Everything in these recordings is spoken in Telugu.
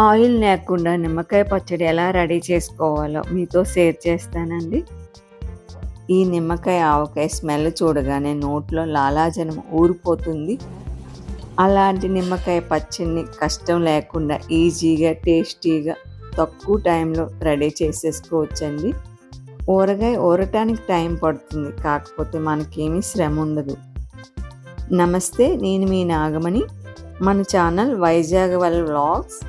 ఆయిల్ లేకుండా నిమ్మకాయ పచ్చడి ఎలా రెడీ చేసుకోవాలో మీతో షేర్ చేస్తానండి. ఈ నిమ్మకాయ ఆవకాయ స్మెల్ చూడగానే నోట్లో లాలాజలం ఊరిపోతుంది. అలాంటి నిమ్మకాయ పచ్చడిని కష్టం లేకుండా ఈజీగా, టేస్టీగా తక్కువ టైంలో రెడీ చేసేసుకోవచ్చండి. ఊరగాయ ఊరటానికి టైం పడుతుంది, కాకపోతే మనకేమీ శ్రమ ఉండదు. నమస్తే, నేను మీ నాగమణి. మన ఛానల్ వైజాగ్ వల్ వ్లాగ్స్.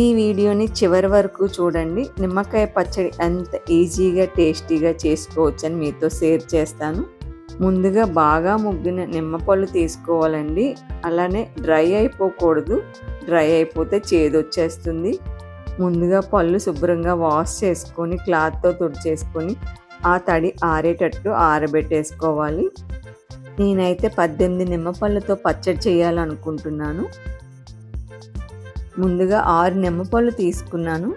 ఈ వీడియోని చివరి వరకు చూడండి. నిమ్మకాయ పచ్చడి ఎంత ఈజీగా, టేస్టీగా చేసుకోవచ్చని మీతో షేర్ చేస్తాను. ముందుగా బాగా ముగ్గిన నిమ్మపళ్ళు తీసుకోవాలండి. అలానే డ్రై అయిపోకూడదు, డ్రై అయిపోతే చేదొచ్చేస్తుంది. ముందుగా పళ్ళు శుభ్రంగా వాష్ చేసుకొని క్లాత్తో తుడిచేసుకొని ఆ తడి ఆరేటట్టు ఆరబెట్టేసుకోవాలి. నేనైతే 18 నిమ్మపళ్ళతో పచ్చడి చేయాలనుకుంటున్నాను. ముందుగా 6 నిమ్మపళ్ళు తీసుకున్నాను.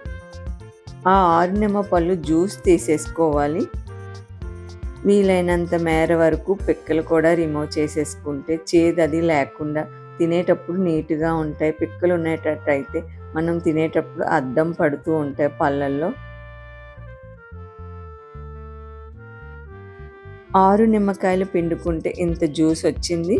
ఆ 6 నిమ్మపళ్ళు జ్యూస్ తీసేసుకోవాలి. వీలైనంత మేర వరకు పిక్కలు కూడా రిమూవ్ చేసేసుకుంటే చేదు అది లేకుండా తినేటప్పుడు నీట్గా ఉంటాయి. పిక్కలు ఉండేటట్టయితే మనం తినేటప్పుడు అద్దం పడుతూ ఉంటాయి పళ్ళల్లో. 6 నిమ్మకాయలు పిండుకుంటే ఇంత జ్యూస్ వచ్చింది.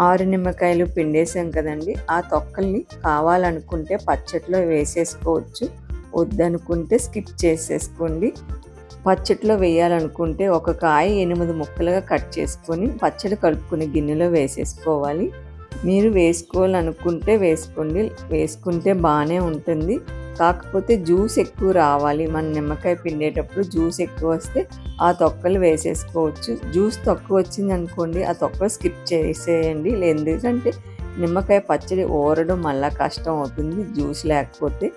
6 నిమ్మకాయలు పిండేసాం కదండి. ఆ తొక్కల్ని కావాలనుకుంటే పచ్చడిలో వేసేసుకోవచ్చు, వద్దనుకుంటే స్కిప్ చేసేసుకోండి. పచ్చడిలో వేయాలనుకుంటే ఒక కాయ 8 ముక్కలుగా కట్ చేసుకొని పచ్చడి కలుపుకునే గిన్నెలో వేసేసుకోవాలి. మీరు వేసుకోవాలనుకుంటే వేసుకోండి, వేసుకుంటే బాగానే ఉంటుంది. కాకపోతే జ్యూస్ ఎక్కువ రావాలి. మన నిమ్మకాయ పిండేటప్పుడు జ్యూస్ ఎక్కువ వస్తే ఆ తొక్కలు వేసేసుకోవచ్చు. జ్యూస్ తక్కువ వచ్చింది అనుకోండి, ఆ తొక్కలు స్కిప్ చేసేయండి. ఎందుకంటే నిమ్మకాయ పచ్చడి ఊరడం మళ్ళీ కష్టం అవుతుంది జ్యూస్ లేకపోతే.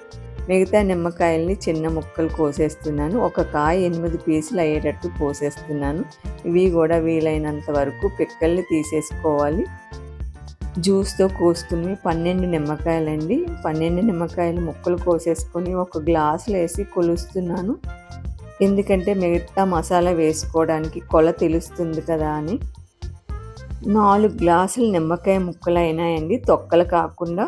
మిగతా నిమ్మకాయల్ని చిన్న ముక్కలు కోసేస్తున్నాను. ఒక కాయ 8 పీసులు అయ్యేటట్టు కోసేస్తున్నాను. ఇవి కూడా వీలైనంత వరకు పిక్కల్ని తీసేసుకోవాలి. జ్యూస్తో కోసుకుని 12 నిమ్మకాయలండి. 12 నిమ్మకాయలు ముక్కలు కోసేసుకొని ఒక గ్లాసులో వేసి కొలుస్తున్నాను. ఎందుకంటే మిగతా మసాలా వేసుకోవడానికి కొల తెలుస్తుంది కదా అని. 4 గ్లాసులు నిమ్మకాయ ముక్కలు అయినాయండి, తొక్కలు కాకుండా.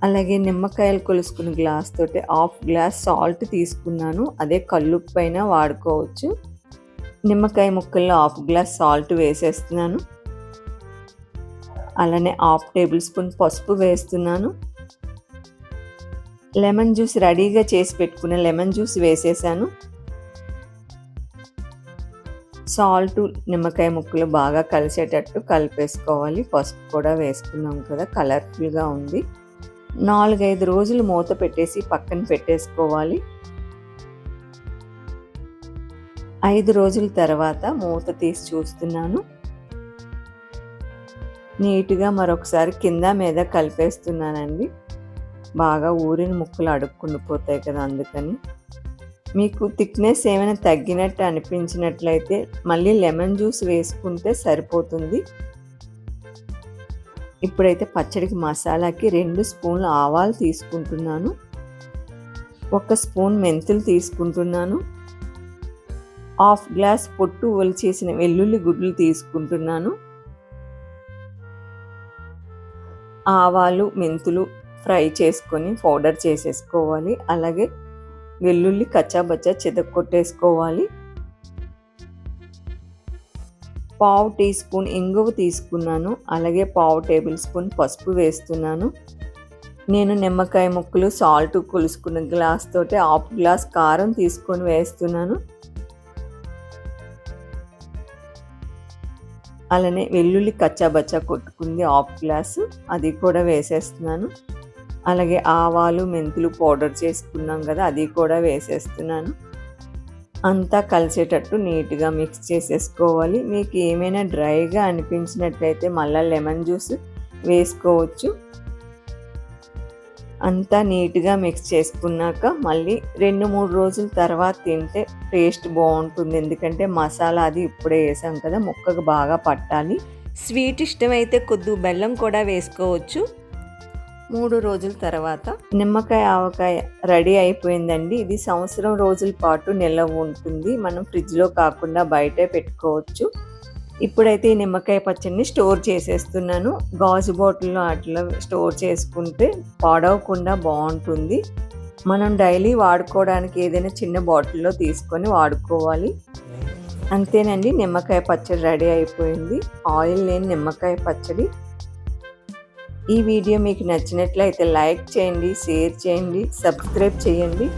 అలాగే నిమ్మకాయలు కొలుసుకున్న గ్లాస్ తోటి 1/2 గ్లాస్ సాల్ట్ తీసుకున్నాను. అదే కల్లుప్పు అయినా వాడుకోవచ్చు. నిమ్మకాయ ముక్కల్లో 1/2 గ్లాస్ సాల్ట్ వేసేస్తున్నాను. అలానే 1/2 టేబుల్ స్పూన్ పసుపు వేస్తున్నాను. లెమన్ జ్యూస్ రెడీగా చేసి పెట్టుకున్న లెమన్ జ్యూస్ వేసేసాను. సాల్ట్ నిమ్మకాయ ముక్కలు బాగా కలిసేటట్టు కలిపేసుకోవాలి. పసుపు కూడా వేసుకున్నాం కదా, కలర్ఫుల్గా ఉంది. 4-5 రోజులు మూత పెట్టేసి పక్కన పెట్టేసుకోవాలి. 5 రోజుల తర్వాత మూత తీసి చూస్తున్నాను. నీట్గా మరొకసారి కింద మీద కలిపేస్తున్నానండి. బాగా ఊరిన ముక్కలు అడుక్కుండిపోతాయి కదా, అందుకని. మీకు థిక్నెస్ ఏమైనా తగ్గినట్టు అనిపించినట్లయితే మళ్ళీ లెమన్ జ్యూస్ వేసుకుంటే సరిపోతుంది. ఇప్పుడైతే పచ్చడికి మసాలాకి 2 స్పూన్లు ఆవాలు తీసుకుంటున్నాను. 1 స్పూన్ మెంతులు తీసుకుంటున్నాను. 1/2 గ్లాస్ పొట్టు ఒలిచేసిన వెల్లుల్లి గుడ్లు తీసుకుంటున్నాను. ఆవాలు మెంతులు ఫ్రై చేసుకొని పౌడర్ చేసేసుకోవాలి. అలాగే వెల్లుల్లి కచ్చాబచ్చా చితక్కొట్టేసుకోవాలి. 1/2 టీ స్పూన్ ఇంగువ తీసుకున్నాను. అలాగే 1/2 టేబుల్ స్పూన్ పసుపు వేస్తున్నాను. నేను నిమ్మకాయ ముక్కలు సాల్ట్ కొలుసుకున్న గ్లాస్ తోటి 1/2 గ్లాస్ కారం తీసుకొని వేస్తున్నాను. అలానే వెల్లుల్లి కచ్చాబచ్చా కొట్టుకుంది 1/2 గ్లాసు, అది కూడా వేసేస్తున్నాను. అలాగే ఆవాలు మెంతులు పౌడర్ చేసుకున్నాం కదా, అది కూడా వేసేస్తున్నాను. అంతా కలిసేటట్టు నీట్గా మిక్స్ చేసేసుకోవాలి. మీకు ఏమైనా డ్రైగా అనిపించినట్లయితే మళ్ళీ లెమన్ జ్యూస్ వేసుకోవచ్చు. అంతా నీట్గా మిక్స్ చేసుకున్నాక మళ్ళీ 2-3 రోజుల తర్వాత తింటే టేస్ట్ బాగుంటుంది. ఎందుకంటే మసాలా అది ఇప్పుడే వేసాం కదా, ముక్కకు బాగా పట్టాలి. స్వీట్ ఇష్టమైతే కొద్దిగా బెల్లం కూడా వేసుకోవచ్చు. 3 రోజుల తర్వాత నిమ్మకాయ ఆవకాయ రెడీ అయిపోయిందండి. ఇది సంవత్సరం రోజుల పాటు నిల్వ ఉంటుంది. మనం ఫ్రిడ్జ్లో కాకుండా బయటే పెట్టుకోవచ్చు. ఇప్పుడైతే ఈ నిమ్మకాయ పచ్చడిని స్టోర్ చేసేస్తున్నాను. గాజు బాటిల్లో అట్లా స్టోర్ చేసుకుంటే పాడవకుండా బాగుంటుంది. మనం డైలీ వాడుకోవడానికి ఏదైనా చిన్న బాటిల్లో తీసుకొని వాడుకోవాలి. అంతేనండి, నిమ్మకాయ పచ్చడి రెడీ అయిపోయింది. ఆయిల్ లేని నిమ్మకాయ పచ్చడి. ఈ వీడియో మీకు నచ్చినట్లయితే లైక్ చేయండి, షేర్ చేయండి, సబ్స్క్రైబ్ చేయండి.